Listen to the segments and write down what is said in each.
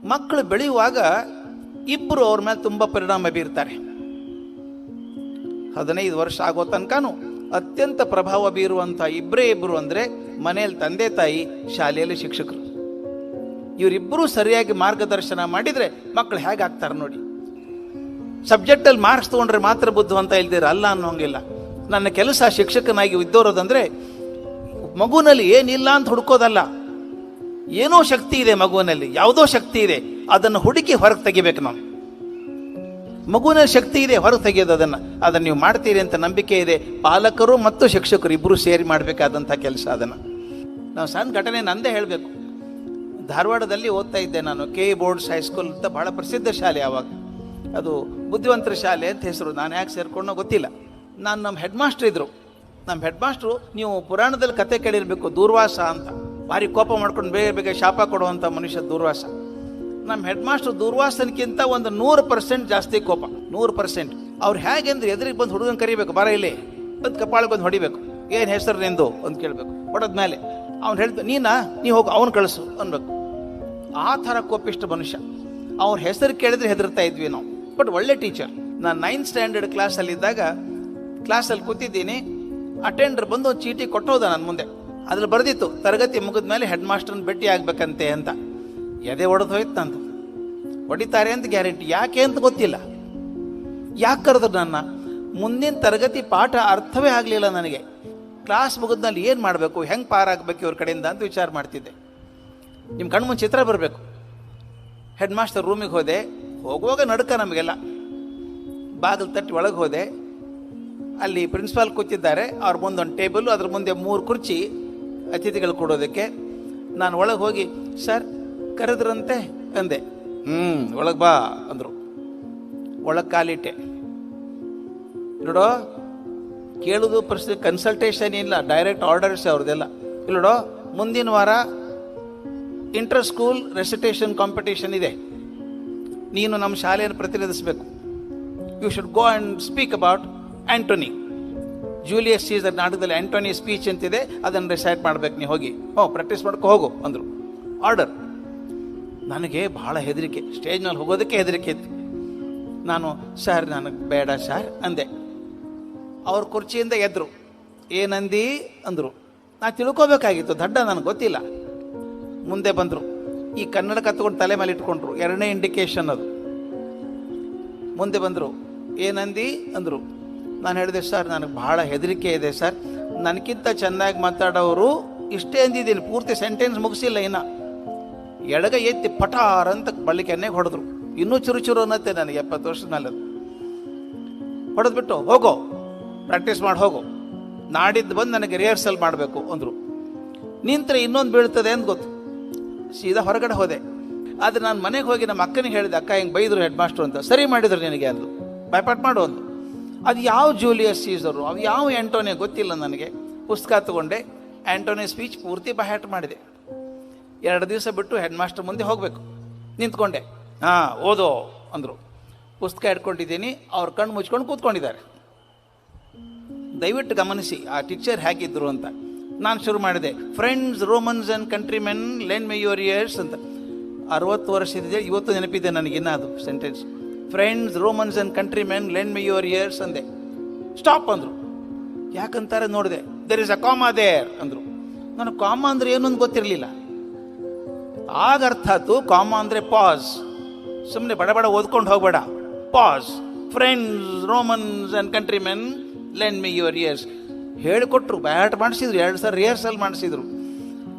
ಮಕ್ಕಳು ಬೆಳೆಯುವಾಗ ಇಬ್ಬರು ಅವ್ರ ಮೇಲೆ ತುಂಬ ಪರಿಣಾಮ ಬೀರ್ತಾರೆ. 15 ವರ್ಷ ಆಗೋ ತನಕನೂ ಅತ್ಯಂತ ಪ್ರಭಾವ ಬೀರುವಂಥ ಇಬ್ಬರು ಅಂದರೆ ಮನೆಯಲ್ಲಿ ತಂದೆ ತಾಯಿ, ಶಾಲೆಯಲ್ಲಿ ಶಿಕ್ಷಕರು. ಇವರಿಬ್ಬರೂ ಸರಿಯಾಗಿ ಮಾರ್ಗದರ್ಶನ ಮಾಡಿದರೆ ಮಕ್ಕಳು ಹೇಗಾಗ್ತಾರೆ ನೋಡಿ. ಸಬ್ಜೆಕ್ಟಲ್ಲಿ ಮಾರ್ಕ್ಸ್ ತೊಗೊಂಡ್ರೆ ಮಾತ್ರ ಬುದ್ಧಿವಂತ ಇಲ್ದಿರ ಅಲ್ಲ ಅನ್ನೋಂಗಿಲ್ಲ. ನನ್ನ ಕೆಲಸ ಶಿಕ್ಷಕನಾಗಿ ಇದ್ದೋರೋದಂದರೆ ಮಗುವಿನಲ್ಲಿ ಏನಿಲ್ಲ ಅಂತ ಹುಡುಕೋದಲ್ಲ. ಏನೋ ಶಕ್ತಿ ಇದೆ ಮಗುವಿನಲ್ಲಿ, ಯಾವುದೋ ಶಕ್ತಿ ಇದೆ, ಅದನ್ನು ಹುಡುಕಿ ಹೊರಗೆ ತೆಗಿಬೇಕು ನಾವು. ಮಗುವಿನಲ್ಲಿ ಶಕ್ತಿ ಇದೆ, ಹೊರಗೆ ತೆಗೆಯೋದು ಅದನ್ನು ನೀವು ಮಾಡ್ತೀರಿ ಅಂತ ನಂಬಿಕೆ ಇದೆ. ಪಾಲಕರು ಮತ್ತು ಶಿಕ್ಷಕರು ಇಬ್ಬರು ಸೇರಿ ಮಾಡಬೇಕಾದಂಥ ಕೆಲಸ. ಅದನ್ನು ನಾವು ಸಣ್ಣ ಘಟನೆ ನಂದೇ ಹೇಳಬೇಕು. ಧಾರವಾಡದಲ್ಲಿ ಓದ್ತಾ ಇದ್ದೆ ನಾನು. ಕೆ ಬೋರ್ಡ್ಸ್ ಹೈಸ್ಕೂಲ್ ಅಂತ ಬಹಳ ಪ್ರಸಿದ್ಧ ಶಾಲೆ. ಆವಾಗ ಅದು ಬುದ್ಧಿವಂತರ ಶಾಲೆ ಅಂತ ಹೆಸರು. ನಾನು ಯಾಕೆ ಸೇರ್ಕೊಂಡೋ ಗೊತ್ತಿಲ್ಲ. ನಮ್ಮ ಹೆಡ್ ಮಾಸ್ಟರ್ ಇದ್ರು. ನಮ್ಮ ಹೆಡ್ ಮಾಸ್ಟ್ರು, ನೀವು ಪುರಾಣದಲ್ಲಿ ಕತೆ ಕೇಳಿರಬೇಕು, ದೂರ್ವಾಸ ಅಂತ. ಭಾರಿ ಕೋಪ ಮಾಡ್ಕೊಂಡು ಬೇಗ ಬೇಗ ಶಾಪ ಕೊಡುವಂಥ ಮನುಷ್ಯ ದೂರ್ವಾಸ. ನಮ್ಮ ಹೆಡ್ ಮಾಸ್ಟರ್ ದೂರ್ವಾಸನಕ್ಕಿಂತ ಒಂದು 100% ಜಾಸ್ತಿ ಕೋಪ. 100%. ಅವ್ರು ಹೇಗೆ ಅಂದ್ರೆ ಎದುರಿಗೆ ಬಂದು ಹುಡುಗನ ಕರಿಬೇಕು, ಬರ ಇಲ್ಲಿ ಅಂತ ಕಪಾಳಿಗೆ ಬಂದು ಹೊಡಿಬೇಕು. ಏನು ಹೆಸರು ನಿಂದು ಅಂತ ಕೇಳಬೇಕು. ಹೊಡೆದ್ಮೇಲೆ ಅವ್ನು ಹೇಳ್ಬೇಕು, ನೀ ಹೋಗು, ಅವ್ನು ಕಳಿಸು ಅನ್ಬೇಕು. ಆ ಥರ ಕೋಪಿಷ್ಟ ಮನುಷ್ಯ. ಅವ್ರ ಹೆಸರು ಕೇಳಿದ್ರೆ ಹೆದರ್ತಾ ಇದ್ವಿ ನಾವು. ಬಟ್ ಒಳ್ಳೆ ಟೀಚರ್. ನಾನು 9th ಸ್ಟ್ಯಾಂಡರ್ಡ್ ಕ್ಲಾಸಲ್ಲಿದ್ದಾಗ ಕ್ಲಾಸಲ್ಲಿ ಕೂತಿದ್ದೀನಿ. ಅಟೆಂಡರ್ ಬಂದು ಒಂದು ಚೀಟಿ ಕೊಟ್ಟೋದ ನನ್ನ ಮುಂದೆ. ಅದ್ರಲ್ಲಿ ಬರೆದಿತ್ತು, ತರಗತಿ ಮುಗಿದ ಮೇಲೆ ಹೆಡ್ ಮಾಸ್ಟರ್ನ ಭೇಟಿ ಆಗ್ಬೇಕಂತೆ ಅಂತ. ಎದೆ ಹೊಡೆದು ಹೋಯ್ತು ನಂದು. ಹೊಡಿತಾರೆ ಅಂತ ಗ್ಯಾರಂಟಿ. ಯಾಕೆ ಅಂತ ಗೊತ್ತಿಲ್ಲ. ಯಾಕೆ ಕರೆದ್ರು ನನ್ನ? ಮುಂದಿನ ತರಗತಿ ಪಾಠ ಅರ್ಥವೇ ಆಗಲಿಲ್ಲ ನನಗೆ. ಕ್ಲಾಸ್ ಮುಗಿದ್ನಲ್ಲಿ ಏನು ಮಾಡಬೇಕು, ಹೆಂಗೆ ಪಾರಾಗಬೇಕು ಇವ್ರ ಕಡೆಯಿಂದ ಅಂತ ವಿಚಾರ ಮಾಡ್ತಿದ್ದೆ. ನಿಮ್ಮ ಕಣ್ಮುಂದೆ ಚಿತ್ರ ಬರಬೇಕು. ಹೆಡ್ ಮಾಸ್ಟರ್ ರೂಮಿಗೆ ಹೋದೆ. ಹೋಗುವಾಗ ನಡ್ಕ ನಮಗೆಲ್ಲ. ಬಾಗಿಲು ತಟ್ಟಿ ಒಳಗೆ ಹೋದೆ. ಅಲ್ಲಿ ಪ್ರಿನ್ಸಿಪಾಲ್ ಕೂತಿದ್ದಾರೆ. ಅವ್ರ ಮುಂದೆ ಒಂದು ಟೇಬಲು, ಅದ್ರ ಮುಂದೆ 3 ಕುರ್ಚಿ ಅತಿಥಿಗಳು ಕೊಡೋದಕ್ಕೆ. ನಾನು ಒಳಗೆ ಹೋಗಿ, ಸರ್ ಕರೆದ್ರಂತೆ ಅಂದೆ. ಒಳಗೆ ಬಾ ಅಂದರು. ಒಳಗೆ ಕಾಲಿಟ್ಟೆ. ನೋಡೋ, ಕೇಳೋದು ಪ್ರಶ್ನೆ, ಕನ್ಸಲ್ಟೇಷನ್ ಇಲ್ಲ, ಡೈರೆಕ್ಟ್ ಆರ್ಡರ್ಸ್ ಅವ್ರದ್ದೆಲ್ಲ. ಇಲ್ಲೋಡೋ, ಮುಂದಿನ ವಾರ ಇಂಟರ್ ಸ್ಕೂಲ್ ರೆಸಿಟೇಷನ್ ಕಾಂಪಿಟೇಷನ್ ಇದೆ. ನೀನು ನಮ್ಮ ಶಾಲೆಯನ್ನು ಪ್ರತಿನಿಧಿಸಬೇಕು. You should go and speak about Antony. Julius Caesar ನಾಟಕದಲ್ಲಿ ಆಂಟೋನಿ ಸ್ಪೀಚ್ ಅಂತಿದೆ, ಅದನ್ನು ರಿಸೈಟ್ ಮಾಡ್ಬೇಕು. ನೀ ಹೋಗಿ ಪ್ರಾಕ್ಟೀಸ್ ಮಾಡ್ಕೊ ಹೋಗು ಅಂದರು. ಆರ್ಡರ್. ನನಗೆ ಬಹಳ ಹೆದರಿಕೆ. ಸ್ಟೇಜ್ನಲ್ಲಿ ಹೋಗೋದಕ್ಕೆ ಹೆದರಿಕೆ ಇತ್ತು. ನಾನು, ಸರ್ ನನಗೆ ಬೇಡ ಸರ್ ಅಂದೆ. ಅವ್ರ ಕುರ್ಚಿಯಿಂದ ಎದ್ರು. ಏನಂದಿ ಅಂದರು. ನಾನು ತಿಳ್ಕೋಬೇಕಾಗಿತ್ತು, ದಡ್ಡ, ನನಗೆ ಗೊತ್ತಿಲ್ಲ. ಮುಂದೆ ಬಂದರು. ಈ ಕನ್ನಡ ಕತ್ಕೊಂಡು ತಲೆ ಮೇಲೆ ಇಟ್ಕೊಂಡ್ರು. 2ನೇ ಇಂಡಿಕೇಶನ್ ಅದು. ಮುಂದೆ ಬಂದರು. ಏನಂದಿ ಅಂದರು. ನಾನು ಹೇಳಿದೆ, ಸರ್ ನನಗೆ ಬಹಳ ಹೆದರಿಕೆ ಇದೆ ಸರ್. ನನಗಿಂತ ಚೆನ್ನಾಗಿ ಮಾತಾಡೋರು ಇಷ್ಟೇ ಅಂದಿದ್ದೀನಿ, ಪೂರ್ತಿ ಸೆಂಟೆನ್ಸ್ ಮುಗಿಸಿಲ್ಲ ಇನ್ನು. ಎಡಗ ಎತ್ತಿ ಪಟಾರ್ ಅಂತ ಬಳ್ಳಿಗೆ ಎಣ್ಣೆಗೆ ಹೊಡೆದ್ರು. ಇನ್ನೂ ಚುರು ಅನ್ನತ್ತೆ ನನಗೆ. 70 ವರ್ಷದ ಮೇಲೆ ಹೊಡೆದ್ಬಿಟ್ಟು, ಹೋಗೋ ಪ್ರಾಕ್ಟೀಸ್ ಮಾಡಿ ಹೋಗು, ನಾಡಿದ್ದು ಬಂದು ನನಗೆ ರಿಹರ್ಸಲ್ ಮಾಡಬೇಕು ಅಂದರು. ನಿಂತರೆ ಇನ್ನೊಂದು ಬೀಳ್ತದೆ ಅಂತ ಗೊತ್ತು. ಸೀದಾ ಹೊರಗಡೆ ಹೋದೆ. ಆದರೆ ನಾನು ಮನೆಗೆ ಹೋಗಿ ನಮ್ಮ ಅಕ್ಕನಿಗೆ ಹೇಳಿದೆ, ಅಕ್ಕ ಹಿಂಗೆ ಬೈದರು ಹೆಡ್ ಮಾಸ್ಟ್ರು ಅಂತ. ಸರಿ ಮಾಡಿದ್ರು ನಿನಗೆ ಅಂದು, ಬೈಪಾಟ್ ಮಾಡು ಅಂದು. ಅದು ಯಾವ ಜೂಲಿಯಸ್ ಸೀಸರು, ಅದು ಯಾವ ಆಂಟೋನಿ ಗೊತ್ತಿಲ್ಲ ನನಗೆ. ಪುಸ್ತಕ ತಗೊಂಡೆ, ಆಂಟೋನಿ ಸ್ಪೀಚ್ ಪೂರ್ತಿ ಬೈಹಾಟ್ ಮಾಡಿದೆ. 2 ದಿವಸ ಬಿಟ್ಟು ಹೆಡ್ ಮಾಸ್ಟರ್ ಮುಂದೆ ಹೋಗಬೇಕು. ನಿಂತ್ಕೊಂಡೆ. ಓದೋ ಅಂದರು. ಪುಸ್ತಕ ಇಟ್ಕೊಂಡಿದ್ದೀನಿ. ಅವ್ರ ಕಣ್ಣು ಮುಚ್ಕೊಂಡು ಕೂತ್ಕೊಂಡಿದ್ದಾರೆ. ದಯವಿಟ್ಟು ಗಮನಿಸಿ ಆ ಟೀಚರ್ ಹೇಗಿದ್ರು ಅಂತ. ನಾನು ಶುರು ಮಾಡಿದೆ, friends, Romans and countrymen, lend my your ears ಅಂತ. 60 ವರ್ಷದಿದೆ, ಇವತ್ತು ನೆನಪಿದೆ ನನಗಿನ್ನ ಅದು sentence. Friends, Romans and countrymen, lend my your ears ಅಂದೆ. ಸ್ಟಾಪ್ ಅಂದರು. ಯಾಕಂತಾರೆ ನೋಡಿದೆ. There is a comma there ಅಂದರು. ನನಗೆ ಕಾಮಾ ಅಂದರೆ ಏನು ಅಂತ ಗೊತ್ತಿರಲಿಲ್ಲ. ಆಗ ಅರ್ಥ ಆಯ್ತು, ಕಾಮಾ ಅಂದರೆ ಪಾಸ್. ಸುಮ್ಮನೆ ಬಡ ಓದ್ಕೊಂಡು ಹೋಗಬೇಡ. Pause. Friends, Romans and countrymen, lend me your ears ಹೇಳಿಕೊಟ್ರು. ಬ್ಯಾಟ್ ಮಾಡಿಸಿದ್ರು. 2 ಸಲ ರಿಹರ್ಸಲ್ ಮಾಡಿಸಿದ್ರು.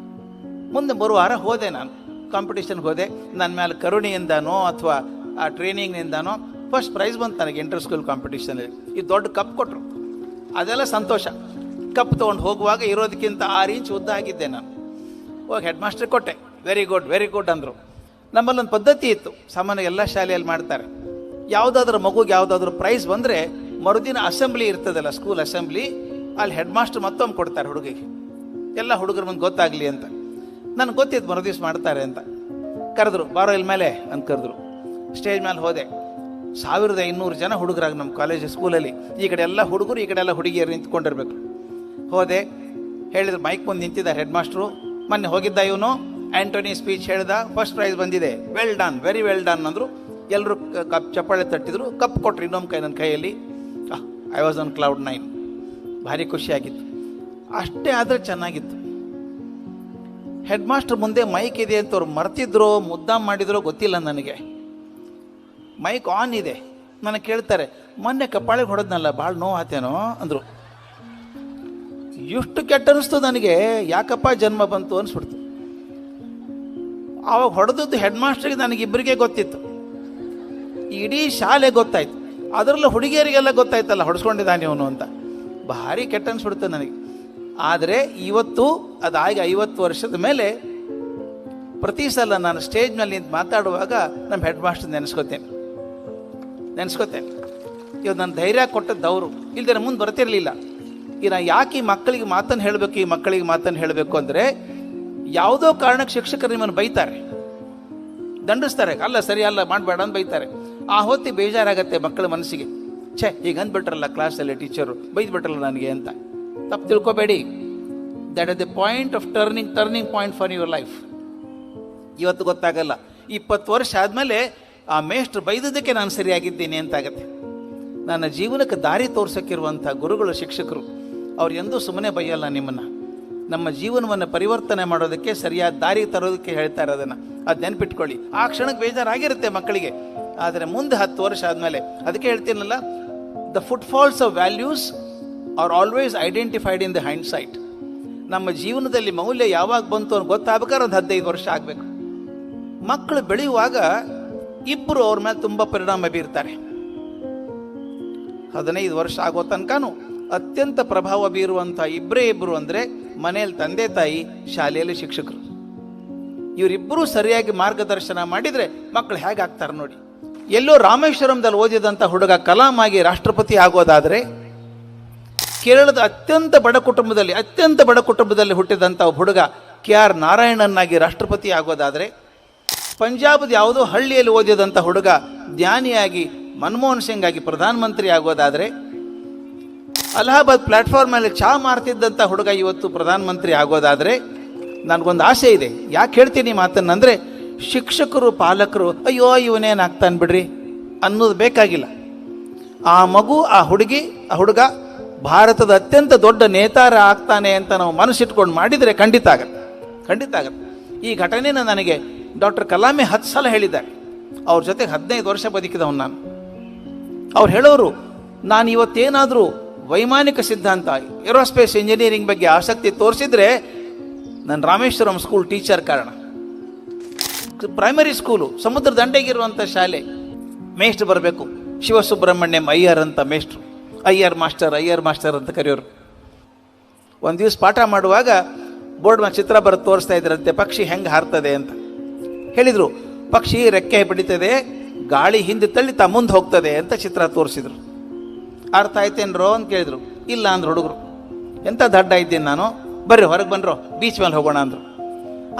ಮುಂದೆ ಬರುವ ವಾರ ಹೋದೆ. ನಾನು ಕಾಂಪಿಟೇಷನ್ಗೆ ಹೋದೆ. ನನ್ನ ಮೇಲೆ ಕರುಣೆಯಿಂದಾನೋ ಅಥವಾ ಆ ಟ್ರೈನಿಂಗ್ನಿಂದಾನೋ ಫಸ್ಟ್ ಪ್ರೈಸ್ ಬಂತು ನನಗೆ ಇಂಟರ್ ಸ್ಕೂಲ್ ಕಾಂಪಿಟೇಷನಲ್ಲಿ. ಈ ದೊಡ್ಡ ಕಪ್ ಕೊಟ್ಟರು. ಅದೆಲ್ಲ ಸಂತೋಷ. ಕಪ್ ತೊಗೊಂಡು ಹೋಗುವಾಗ ಇರೋದಕ್ಕಿಂತ 6 ಇಂಚ್ ಉದ್ದ ಆಗಿದ್ದೆ ನಾನು. ಹೋಗಿ ಹೆಡ್ ಮಾಸ್ಟರ್ ಕೊಟ್ಟೆ. ವೆರಿ ಗುಡ್ ಅಂದರು. ನಮ್ಮಲ್ಲೊಂದು ಪದ್ಧತಿ ಇತ್ತು, ಸಾಮಾನ್ಯ ಎಲ್ಲ ಶಾಲೆಯಲ್ಲಿ ಮಾಡ್ತಾರೆ. ಯಾವುದಾದ್ರೂ ಮಗುಗೆ ಯಾವುದಾದ್ರೂ ಪ್ರೈಸ್ ಬಂದರೆ ಮರುದಿನ ಅಸೆಂಬ್ಲಿ ಇರ್ತದಲ್ಲ, ಸ್ಕೂಲ್ ಅಸೆಂಬ್ಲಿ, ಅಲ್ಲಿ ಹೆಡ್ ಮಾಸ್ಟರ್ ಮತ್ತೊಮ್ಮೆ ಕೊಡ್ತಾರೆ ಹುಡುಗಿಗೆ. ಎಲ್ಲ ಹುಡುಗರ ಮುಂದೆ ಗೊತ್ತಾಗಲಿ ಅಂತ. ನನಗೆ ಗೊತ್ತಿತ್ತು ಮರುದಿವ್ಸ ಮಾಡ್ತಾರೆ ಅಂತ. ಕರೆದ್ರು, ಬಾರೋ ಇಲ್ಲಿ ಮೇಲೆ ಅಂತ ಕರೆದ್ರು. ಸ್ಟೇಜ್ ಮೇಲೆ ಹೋದೆ. 1200 ಜನ ಹುಡುಗರಾಗ ನಮ್ಮ ಕಾಲೇಜ್ ಸ್ಕೂಲಲ್ಲಿ. ಈ ಕಡೆ ಎಲ್ಲ ಹುಡುಗರು, ಈ ಕಡೆ ಎಲ್ಲ ಹುಡುಗಿಯರು ನಿಂತ್ಕೊಂಡಿರ್ಬೇಕು. ಹೋದೆ. ಹೇಳಿದ್ರು, ಮೈಕ್ ಮುಂದೆ ನಿಂತಿದ್ದಾರೆ ಹೆಡ್ ಮಾಸ್ಟ್ರು. ಮೊನ್ನೆ ಹೋಗಿದ್ದ ಇವನು ಆಂಟೋನಿ ಸ್ಪೀಚ್ ಹೇಳ್ದ, ಫಸ್ಟ್ ಪ್ರೈಸ್ ಬಂದಿದೆ, well done, very well done ಅಂದರು. ಎಲ್ಲರೂ ಕಪ್ ಚಪ್ಪಾಳೆ ತಟ್ಟಿದ್ರು, ಕಪ್ ಕೊಟ್ರು ಇನ್ನೊಂದು ನನ್ನ ಕೈಯಲ್ಲಿ. I was on cloud 9. ಭಾರಿ ಖುಷಿಯಾಗಿತ್ತು. ಅಷ್ಟೇ ಆದರೆ ಚೆನ್ನಾಗಿತ್ತು. ಹೆಡ್ ಮಾಸ್ಟರ್ ಮುಂದೆ ಮೈಕ್ ಇದೆ ಅಂತ ಅವ್ರು ಮರ್ತಿದ್ರೋ ಮುದ್ದಾಮ್ ಮಾಡಿದ್ರೋ ಗೊತ್ತಿಲ್ಲ ನನಗೆ. ಮೈಕ್ ಆನ್ ಇದೆ. ನನಗೆ ಕೇಳ್ತಾರೆ, ಮೊನ್ನೆ ಕಪ್ಪಾಳಿಗೆ ಹೊಡೆದ್ನಲ್ಲ, ಭಾಳ ನೋವು ಆತೇನೋ ಅಂದರು. ಎಷ್ಟು ಕೆಟ್ಟ ಅನಿಸ್ತು ನನಗೆ, ಯಾಕಪ್ಪ ಜನ್ಮ ಬಂತು ಅನಿಸ್ಬಿಡ್ತು. ಆವಾಗ ಹೊಡೆದದ್ದು ಹೆಡ್ ಮಾಸ್ಟ್ರಿಗೆ ನನಗಿಬ್ಬರಿಗೆ ಗೊತ್ತಿತ್ತು, ಇಡೀ ಶಾಲೆ ಗೊತ್ತಾಯ್ತು, ಅದರಲ್ಲೂ ಹುಡುಗಿಯರಿಗೆಲ್ಲ ಗೊತ್ತಾಯ್ತಲ್ಲ ಹೊಡೆಸ್ಕೊಂಡಿದ್ದಾನೆ ಅವನು ಅಂತ. ಭಾರಿ ಕೆಟ್ಟ ಅನಿಸ್ಬಿಡ್ತು ನನಗೆ. ಆದರೆ ಇವತ್ತು ಅದಾಗಿ 50 ವರ್ಷದ ಮೇಲೆ ಪ್ರತಿ ಸಲ ನಾನು ಸ್ಟೇಜ್ ಮೇಲೆ ನಿಂತು ಮಾತಾಡುವಾಗ ನಮ್ಮ ಹೆಡ್ ಮಾಸ್ಟರ್ ನೆನೆಸ್ಕೋತೇನೆ. ಇವತ್ತು ನಾನು ಧೈರ್ಯ ಕೊಟ್ಟದ್ದು ಅವರು, ಇಲ್ದೇ ಮುಂದೆ ಬರ್ತಿರ್ಲಿಲ್ಲ. ಈಗ ನಾ ಯಾಕೆ ಈ ಮಕ್ಕಳಿಗೆ ಮಾತನ್ನು ಹೇಳಬೇಕು ಅಂದರೆ, ಯಾವುದೋ ಕಾರಣಕ್ಕೆ ಶಿಕ್ಷಕರು ನಿಮ್ಮನ್ನು ಬೈತಾರೆ, ದಂಡಿಸ್ತಾರೆ, ಅಲ್ಲ ಸರಿ ಅಲ್ಲ ಮಾಡಬೇಡ ಅಂತ ಬೈತಾರೆ. ಆ ಹೊತ್ತಿ ಬೇಜಾರಾಗತ್ತೆ ಮಕ್ಕಳ ಮನಸ್ಸಿಗೆ. ಈಗ ಅಂದ್ಬಿಟ್ರಲ್ಲ ಕ್ಲಾಸಲ್ಲಿ ಟೀಚರು ಬೈದ್ಬಿಟ್ರಲ್ಲ ನನಗೆ ಅಂತ. ತಪ್ಪು ತಿಳ್ಕೊಬೇಡಿ. That is the point of turning point for your life. ಇವತ್ತು ಗೊತ್ತಾಗಲ್ಲ, 20 ವರ್ಷ ಆದಮೇಲೆ ಆ ಮೇಷ್ಟ್ರು ಬೈದದಕ್ಕೆ ನಾನು ಸರಿಯಾಗಿದ್ದೀನಿ ಅಂತಾಗತ್ತೆ. ನನ್ನ ಜೀವನಕ್ಕೆ ದಾರಿ ತೋರ್ಸೋಕ್ಕಿರುವಂಥ ಗುರುಗಳು, ಶಿಕ್ಷಕರು, ಅವ್ರು ಎಂದೂ ಸುಮ್ಮನೆ ಬೈಯಲ್ಲ ನಿಮ್ಮನ್ನು. ನಮ್ಮ ಜೀವನವನ್ನು ಪರಿವರ್ತನೆ ಮಾಡೋದಕ್ಕೆ, ಸರಿಯಾದ ದಾರಿ ತರೋದಕ್ಕೆ ಹೇಳ್ತಾರೆ. ಅದು ನೆನ್ಪಿಟ್ಕೊಳ್ಳಿ. ಆ ಕ್ಷಣಕ್ಕೆ ಬೇಜಾರಾಗಿರುತ್ತೆ ಮಕ್ಕಳಿಗೆ, ಆದರೆ ಮುಂದೆ 10 ವರ್ಷ ಆದಮೇಲೆ, ಅದಕ್ಕೆ ಹೇಳ್ತೀನಲ್ಲ, the footfalls of values are always identified in the hindsight. ನಮ್ಮ ಜೀವನದಲ್ಲಿ ಮೌಲ್ಯ ಯಾವಾಗ ಬಂತು ಅಂತ ಗೊತ್ತಾಗಬೇಕಾದ್ರೆ ಒಂದು 15 ವರ್ಷ ಆಗಬೇಕು. ಮಕ್ಕಳು ಬೆಳೆಯುವಾಗ ಇಬ್ಬರು ಅವ್ರ ಮೇಲೆ ತುಂಬ ಪರಿಣಾಮ ಬೀರ್ತಾರೆ. 15 ವರ್ಷ ಆಗೋ ತನಕನೂ ಅತ್ಯಂತ ಪ್ರಭಾವ ಬೀರುವಂಥ ಇಬ್ಬರು ಅಂದರೆ ಮನೆಯಲ್ಲಿ ತಂದೆ ತಾಯಿ, ಶಾಲೆಯಲ್ಲಿ ಶಿಕ್ಷಕರು. ಇವರಿಬ್ಬರೂ ಸರಿಯಾಗಿ ಮಾರ್ಗದರ್ಶನ ಮಾಡಿದರೆ ಮಕ್ಕಳು ಹೇಗಾಗ್ತಾರೆ ನೋಡಿ. ಎಲ್ಲೋ ರಾಮೇಶ್ವರಂದಲ್ಲಿ ಓದಿದಂಥ ಹುಡುಗ ಕಲಾಂ ಆಗಿ ರಾಷ್ಟ್ರಪತಿ ಆಗೋದಾದರೆ, ಕೇರಳದ ಅತ್ಯಂತ ಬಡ ಕುಟುಂಬದಲ್ಲಿ ಹುಟ್ಟಿದಂಥ ಹುಡುಗ KR ನಾರಾಯಣನ್ನಾಗಿ ರಾಷ್ಟ್ರಪತಿ ಆಗೋದಾದರೆ, ಪಂಜಾಬದ ಯಾವುದೋ ಹಳ್ಳಿಯಲ್ಲಿ ಓದಿದಂಥ ಹುಡುಗ ಜ್ಞಾನಿಯಾಗಿ ಮನಮೋಹನ್ ಸಿಂಗ್ ಆಗಿ ಪ್ರಧಾನಮಂತ್ರಿ ಆಗೋದಾದರೆ, ಅಲಹಾಬಾದ್ ಪ್ಲಾಟ್ಫಾರ್ಮಲ್ಲಿ ಚಹಾ ಮಾರ್ತಿದ್ದಂಥ ಹುಡುಗ ಇವತ್ತು ಪ್ರಧಾನಮಂತ್ರಿ ಆಗೋದಾದರೆ, ನನಗೊಂದು ಆಸೆ ಇದೆ. ಯಾಕೆ ಹೇಳ್ತೀನಿ ಮಾತನ್ನಂದರೆ, ಶಿಕ್ಷಕರು, ಪಾಲಕರು ಅಯ್ಯೋ ಇವನೇನಾಗ್ತಾನೆ ಬಿಡ್ರಿ ಅನ್ನೋದು ಬೇಕಾಗಿಲ್ಲ. ಆ ಮಗು, ಆ ಹುಡುಗ ಭಾರತದ ಅತ್ಯಂತ ದೊಡ್ಡ ನೇತಾರ ಆಗ್ತಾನೆ ಅಂತ ನಾವು ಮನಸ್ಸಿಟ್ಕೊಂಡು ಮಾಡಿದರೆ ಖಂಡಿತ ಆಗತ್ತೆ. ಈ ಘಟನೆನ ನನಗೆ ಡಾಕ್ಟರ್ ಕಲಾಮೆ 10 ಸಲ ಹೇಳಿದ್ದಾರೆ. ಅವ್ರ ಜೊತೆಗೆ 15 ವರ್ಷ ಬದುಕಿದವನು ನಾನು. ಅವ್ರು ಹೇಳೋರು, ನಾನು ಇವತ್ತೇನಾದರೂ ವೈಮಾನಿಕ ಸಿದ್ಧಾಂತ, ಏರೋಸ್ಪೇಸ್ ಇಂಜಿನಿಯರಿಂಗ್ ಬಗ್ಗೆ ಆಸಕ್ತಿ ತೋರಿಸಿದ್ರೆ ನಾನು ರಾಮೇಶ್ವರಂ ಸ್ಕೂಲ್ ಟೀಚರ್ ಕಾರಣ. ಪ್ರೈಮರಿ ಸ್ಕೂಲು, ಸಮುದ್ರ ದಂಡೆಗಿರುವಂಥ ಶಾಲೆ. ಮೇಷ್ಟ್ರು ಬರಬೇಕು, ಶಿವಸುಬ್ರಹ್ಮಣ್ಯಂ ಅಯ್ಯರ್ ಅಂತ ಮೇಷ್ಟ್ರು, ಅಯ್ಯರ್ ಮಾಸ್ಟರ್ ಅಂತ ಕರೆಯೋರು. ಒಂದು ದಿವಸ ಪಾಠ ಮಾಡುವಾಗ ಬೋರ್ಡ್ ಮೇಲೆ ಚಿತ್ರ ಬರೆದು ತೋರಿಸ್ತಾ ಇದ್ರಂತೆ, ಪಕ್ಷಿ ಹೆಂಗೆ ಹಾರ್ತದೆ ಅಂತ ಹೇಳಿದರು. ಪಕ್ಷಿ ರೆಕ್ಕೆ ಬಿಡಿತದೆ, ಗಾಳಿ ಹಿಂದೆ ತಳ್ಳಿ ಮುಂದೆ ಹೋಗ್ತದೆ ಅಂತ ಚಿತ್ರ ತೋರಿಸಿದ್ರು. ಅರ್ಥ ಆಯ್ತೇನ್ರೋ ಅಂತ ಕೇಳಿದ್ರು. ಇಲ್ಲ ಅಂದ್ರು ಹುಡುಗರು. ಎಂಥ ದಡ್ಡ ಇದ್ದೀನಿ ನಾನು, ಬರ್ರಿ ಹೊರಗೆ ಬನ್ರೋ, ಬೀಚ್ ಮೇಲೆ ಹೋಗೋಣ ಅಂದರು.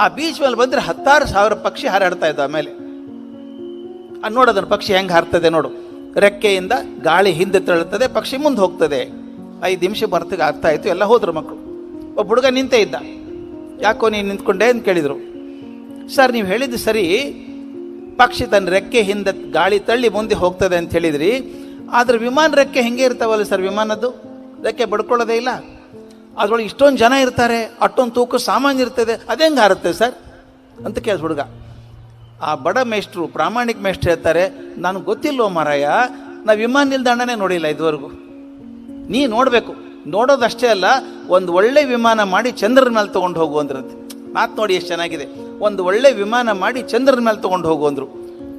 ಆ ಬೀಚ್ ಮೇಲೆ ಬಂದರೆ 16,000 ಪಕ್ಷಿ ಹಾರಾಡ್ತಾ ಇದ್ದ. ಆಮೇಲೆ ನೋಡೋದನ್ನು ಪಕ್ಷಿ ಹೆಂಗೆ ಹಾರ್ತದೆ ನೋಡು, ರೆಕ್ಕೆಯಿಂದ ಗಾಳಿ ಹಿಂದೆ ತಳ್ಳುತ್ತದೆ, ಪಕ್ಷಿ ಮುಂದೆ ಹೋಗ್ತದೆ. 5 ನಿಮಿಷ ಬರ್ತಗೆ ಆಗ್ತಾ ಇತ್ತು. ಎಲ್ಲ ಹೋದ್ರು ಮಕ್ಕಳು. ಒಬ್ಬ ಹುಡುಗ ನಿಂತೇ ಇದ್ದ. ಯಾಕೋ ನೀನು ನಿಂತ್ಕೊಂಡೆ ಅಂತ ಕೇಳಿದರು. ಸರ್, ನೀವು ಹೇಳಿದ್ದು ಸರಿ, ಪಕ್ಷಿ ತನ್ನ ರೆಕ್ಕೆ ಹಿಂದೆ ಗಾಳಿ ತಳ್ಳಿ ಮುಂದೆ ಹೋಗ್ತದೆ ಅಂತ ಹೇಳಿದ್ರಿ, ಆದರೆ ವಿಮಾನ ರೆಕ್ಕೆ ಹೆಂಗೆ ಇರ್ತಾವಲ್ಲ ಸರ್, ವಿಮಾನದ್ದು ರೆಕ್ಕೆ ಬಡ್ಕೊಳ್ಳೋದೇ ಇಲ್ಲ, ಅದರೊಳಗೆ ಇಷ್ಟೊಂದು ಜನ ಇರ್ತಾರೆ, ಅಷ್ಟೊಂದು ತೂಕ ಸಾಮಾನ್ಯ ಇರ್ತದೆ, ಅದೆಂಗೆ ಹಾರುತ್ತೆ ಸರ್ ಅಂತ ಕೇಳಿದ ಹುಡುಗ. ಆ ಬಡ ಮೇಷ್ಟ್ರು, ಪ್ರಾಮಾಣಿಕ ಮೇಷ್ಟ್ರು ಹೇಳ್ತಾರೆ, ನನಗೆ ಗೊತ್ತಿಲ್ಲೋ ಮಾರಾಯ, ನಾವು ವಿಮಾನ ನಿಲ್ದಾಣನೇ ನೋಡಿಲ್ಲ ಇದುವರೆಗೂ. ನೀ ನೋಡಬೇಕು, ನೋಡೋದಷ್ಟೇ ಅಲ್ಲ, ಒಂದು ಒಳ್ಳೆ ವಿಮಾನ ಮಾಡಿ ಚಂದ್ರನ ಮೇಲೆ ತೊಗೊಂಡು ಹೋಗು ಅಂದ್ರಂತೆ. ಮಾತು ನೋಡಿ ಎಷ್ಟು ಚೆನ್ನಾಗಿದೆ. ಒಂದು ಒಳ್ಳೆ ವಿಮಾನ ಮಾಡಿ ಚಂದ್ರನ ಮೇಲೆ ತೊಗೊಂಡು ಹೋಗು ಅಂದರು.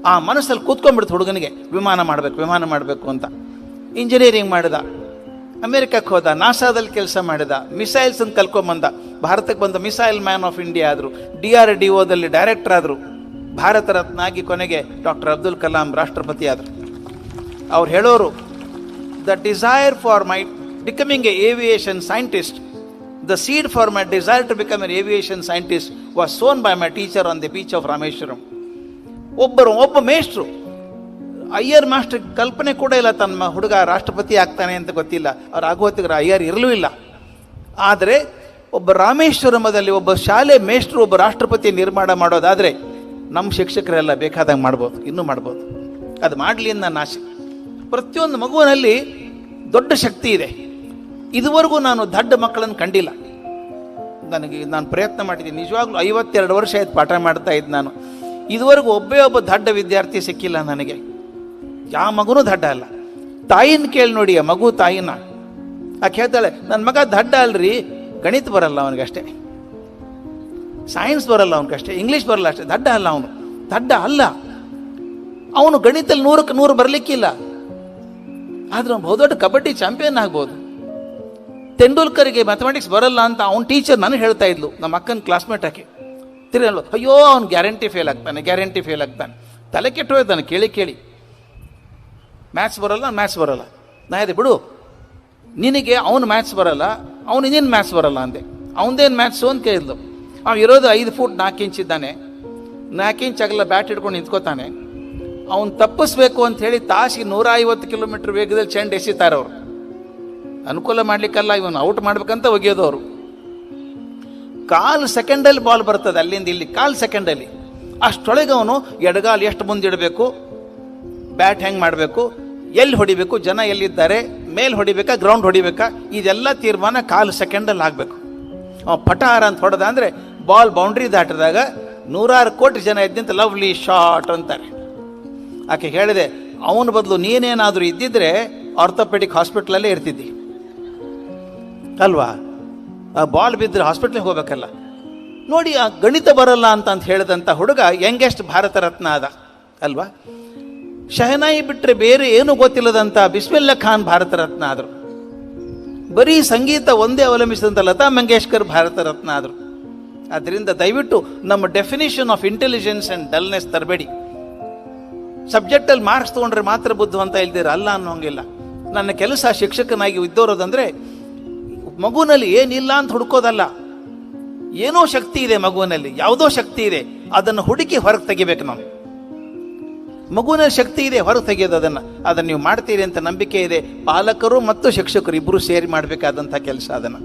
ಆ ಮನಸ್ಸಲ್ಲಿ ಕೂತ್ಕೊಂಡ್ಬಿಡ್ತು ಹುಡುಗನಿಗೆ, ವಿಮಾನ ಮಾಡಬೇಕು ಅಂತ. ಇಂಜಿನಿಯರಿಂಗ್ ಮಾಡಿದ, ಅಮೇರಿಕಕ್ಕೆ ಹೋದ, ನಾಸಾದಲ್ಲಿ ಕೆಲಸ ಮಾಡಿದ, ಮಿಸೈಲ್ಸ್ ಅಂತ ಕಲ್ಕೊಂಬಂದ, ಭಾರತಕ್ಕೆ ಬಂದ ಮಿಸೈಲ್ ಮ್ಯಾನ್ ಆಫ್ ಇಂಡಿಯಾ ಆದರು, DRDOದಲ್ಲಿ ಡೈರೆಕ್ಟರ್ ಆದರು, ಭಾರತ ರತ್ನ ಆಗಿ ಕೊನೆಗೆ ಡಾಕ್ಟರ್ ಅಬ್ದುಲ್ ಕಲಾಂ ರಾಷ್ಟ್ರಪತಿ ಆದರು. ಅವ್ರು ಹೇಳೋರು, the desire for my becoming a aviation scientist, the seed for my desire to become an aviation scientist was sown by my teacher on the beach of Rameswaram. ಒಬ್ಬ ಮೇಷ್ಟ್ರು, ಅಯ್ಯರ್ ಮಾಸ್ಟರ್ ಕಲ್ಪನೆ ಕೂಡ ಇಲ್ಲ ತನ್ನ ಹುಡುಗ ರಾಷ್ಟ್ರಪತಿ ಆಗ್ತಾನೆ ಅಂತ ಗೊತ್ತಿಲ್ಲ. ಅವ್ರು ಆಗೋತ್ತಿಗೆ ಅಯ್ಯರ್ ಇರಲೂ ಇಲ್ಲ. ಆದರೆ ಒಬ್ಬ ರಾಮೇಶ್ವರಮದಲ್ಲಿ ಒಬ್ಬ ಶಾಲೆ ಮೇಷ್ಟ್ರು ಒಬ್ಬ ರಾಷ್ಟ್ರಪತಿ ನಿರ್ಮಾಣ ಮಾಡೋದಾದರೆ ನಮ್ಮ ಶಿಕ್ಷಕರೆಲ್ಲ ಬೇಕಾದಂಗೆ ಮಾಡ್ಬೋದು, ಇನ್ನೂ ಮಾಡ್ಬೋದು. ಅದು ಮಾಡಲಿ ಅಂತ ನನ್ನ ಆಸೆ. ಪ್ರತಿಯೊಂದು ಮಗುವಿನಲ್ಲಿ ದೊಡ್ಡ ಶಕ್ತಿ ಇದೆ. ಇದುವರೆಗೂ ನಾನು ದಡ್ಡ ಮಕ್ಕಳನ್ನು ಕಂಡಿಲ್ಲ. ನಾನು ಪ್ರಯತ್ನ ಮಾಡಿದ್ದೀನಿ, ನಿಜವಾಗ್ಲೂ 52 ವರ್ಷ ಆಯ್ತು ಪಾಠ ಮಾಡ್ತಾ ಇದ್ದು ನಾನು. ಇದುವರೆಗೂ ಒಬ್ಬ ದಡ್ಡ ವಿದ್ಯಾರ್ಥಿ ಸಿಕ್ಕಿಲ್ಲ ನನಗೆ. ಯಾವ ಮಗುನೂ ದಡ್ಡ ಅಲ್ಲ. ತಾಯಿನ ಕೇಳಿ ನೋಡಿ, ಆ ಮಗು ತಾಯಿನ. ಆಕೆ ಹೇಳ್ತಾಳೆ, ನನ್ನ ಮಗ ದಡ್ಡ ಅಲ್ರಿ, ಗಣಿತ ಬರಲ್ಲ ಅವನಿಗಷ್ಟೇ, ಸೈನ್ಸ್ ಬರಲ್ಲ ಅವನಿಗಷ್ಟೇ, ಇಂಗ್ಲೀಷ್ ಬರಲ್ಲ ಅಷ್ಟೇ, ದಡ್ಡ ಅಲ್ಲ ಅವನು. ದಡ್ಡ ಅಲ್ಲ ಅವನು. ಗಣಿತದಲ್ಲಿ 100ಕ್ಕೆ 100 ಬರಲಿಕ್ಕಿಲ್ಲ, ಆದ್ರೆ ಅವನು ಬಹುದೊಡ್ಡ ಕಬಡ್ಡಿ ಚಾಂಪಿಯನ್ ಆಗ್ಬೋದು. ತೆಂಡೂಲ್ಕರ್ಗೆ ಮ್ಯಾಥಮೆಟಿಕ್ಸ್ ಬರಲ್ಲ ಅಂತ ಅವ್ನ ಟೀಚರ್ ನನಗೆ ಹೇಳ್ತಾ ಇದ್ಲು, ನಮ್ಮ ಅಕ್ಕನ ಕ್ಲಾಸ್ಮೇಟ್ ಆಕೆ. ತಿರ್ಗಲ್ಲ, ಅಯ್ಯೋ ಅವ್ನು ಗ್ಯಾರಂಟಿ ಫೇಲ್ ಆಗ್ತಾನೆ. ತಲೆ ಕೆಟ್ಟು ಹೋಯ್ತಾನೆ ಕೇಳಿ ಕೇಳಿ. ಮ್ಯಾಥ್ಸ್ ಬರಲ್ಲ. ನಾ ಇದೆ ಬಿಡು, ನಿನಗೆ ಅವನು ಮ್ಯಾಥ್ಸ್ ಬರಲ್ಲ, ಅವನು ಇನ್ನೇನು ಮ್ಯಾಥ್ಸ್ ಬರಲ್ಲ ಅಂದೆ. ಅವನದೇನು ಮ್ಯಾಥ್ಸು ಅಂತ ಕೇಳಿದ್ಲು. ಅವ್ನು ಇರೋದು 5 ಫೂಟ್ 4 ಇಂಚ್ ಇದ್ದಾನೆ. 4 ಇಂಚ್ ಆಗಲ್ಲ ಬ್ಯಾಟ್ ಹಿಡ್ಕೊಂಡು ನಿಂತ್ಕೋತಾನೆ. ಅವನು ತಪ್ಪಿಸ್ಬೇಕು ಅಂತ ಹೇಳಿ ತಾಸಿಗೆ 150 ಕಿಲೋಮೀಟರ್ ವೇಗದಲ್ಲಿ ಚೆಂಡು ಎಸಿತಾರೆ ಅವರು. ಅನುಕೂಲ ಮಾಡ್ಲಿಕ್ಕಲ್ಲ, ಇವನು ಔಟ್ ಮಾಡ್ಬೇಕಂತ ಒಗೆಯೋದು ಅವರು. 1/4 ಸೆಕೆಂಡಲ್ಲಿ ಬಾಲ್ ಬರ್ತದೆ ಅಲ್ಲಿಂದ ಇಲ್ಲಿ, 1/4 ಸೆಕೆಂಡಲ್ಲಿ. ಅಷ್ಟೊಳಗೆ ಅವನು ಎಡಗಾಲು ಎಷ್ಟು ಮುಂದಿಡಬೇಕು, ಬ್ಯಾಟ್ ಹೆಂಗೆ ಮಾಡಬೇಕು, ಎಲ್ಲಿ ಹೊಡಿಬೇಕು, ಜನ ಎಲ್ಲಿದ್ದಾರೆ, ಮೇಲೆ ಹೊಡಿಬೇಕಾ ಗ್ರೌಂಡ್ ಹೊಡಿಬೇಕಾ, ಇದೆಲ್ಲ ತೀರ್ಮಾನ 1/4 ಸೆಕೆಂಡಲ್ಲಿ ಆಗಬೇಕು. ಪಟಾರ ಅಂತ ಹೊಡೆದ ಅಂದರೆ ಬಾಲ್ ಬೌಂಡ್ರಿ ದಾಟಿದಾಗ 106 ಕೋಟಿ ಜನ ಎದ್ದಂತ ಲವ್ಲಿ ಶಾಟ್ ಅಂತಾರೆ. ಆಕೆ ಹೇಳಿದೆ, ಅವನ ಬದಲು ನೀನೇನಾದರೂ ಇದ್ದಿದ್ರೆ ಆರ್ಥೋಪೆಡಿಕ್ ಹಾಸ್ಪಿಟ್ಲಲ್ಲೇ ಇರ್ತಿದ್ದಿ ಅಲ್ವಾ. ಆ ಬಾಲ್ ಬಿದ್ದರೆ ಹಾಸ್ಪಿಟ್ಲಿಗೆ ಹೋಗ್ಬೇಕಲ್ಲ. ನೋಡಿ, ಆ ಗಣಿತ ಬರಲ್ಲ ಅಂತ ಹೇಳಿದಂಥ ಹುಡುಗ ಯಂಗೆಸ್ಟ್ ಭಾರತ ರತ್ನ ಆದ ಅಲ್ವಾ. ಶಹನಾಯಿ ಬಿಟ್ಟರೆ ಬೇರೆ ಏನು ಗೊತ್ತಿಲ್ಲದಂಥ ಬಿಸ್ಮಿಲ್ಲಾ ಖಾನ್ ಭಾರತ ರತ್ನ ಆದರು. ಬರೀ ಸಂಗೀತ ಒಂದೇ ಅವಲಂಬಿಸಿದಂಥ ಲತಾ ಮಂಗೇಶ್ಕರ್ ಭಾರತ ರತ್ನ ಆದರು. ಆದ್ದರಿಂದ ದಯವಿಟ್ಟು ನಮ್ಮ definition of intelligence and dullness ತರಬೇಡಿ. ಸಬ್ಜೆಕ್ಟಲ್ಲಿ ಮಾರ್ಕ್ಸ್ ತೊಗೊಂಡ್ರೆ ಮಾತ್ರ ಬುದ್ಧಿವಂತ ಇಲ್ದಿರ ಅಲ್ಲ ಅನ್ನೋಂಗಿಲ್ಲ. ನನ್ನ ಕೆಲಸ ಶಿಕ್ಷಕನಾಗಿ ಇದ್ದೋರೋದಂದರೆ ಮಗುವಿನಲ್ಲಿ ಏನಿಲ್ಲ ಅಂತ ಹುಡುಕೋದಲ್ಲ. ಏನೋ ಶಕ್ತಿ ಇದೆ ಮಗುವಿನಲ್ಲಿ, ಯಾವುದೋ ಶಕ್ತಿ ಇದೆ, ಅದನ್ನು ಹುಡುಕಿ ಹೊರಗೆ ತೆಗಿಬೇಕು ನಾವು. ಮಗುವಿನಲ್ಲಿ ಶಕ್ತಿ ಇದೆ, ಹೊರಗೆ ತೆಗೆಯೋದು ಅದನ್ನು ನೀವು ಮಾಡ್ತೀರಿ ಅಂತ ನಂಬಿಕೆ ಇದೆ. ಪಾಲಕರು ಮತ್ತು ಶಿಕ್ಷಕರು ಇಬ್ಬರು ಸೇರಿ ಮಾಡಬೇಕಾದಂಥ ಕೆಲಸ ಅದನ್ನು.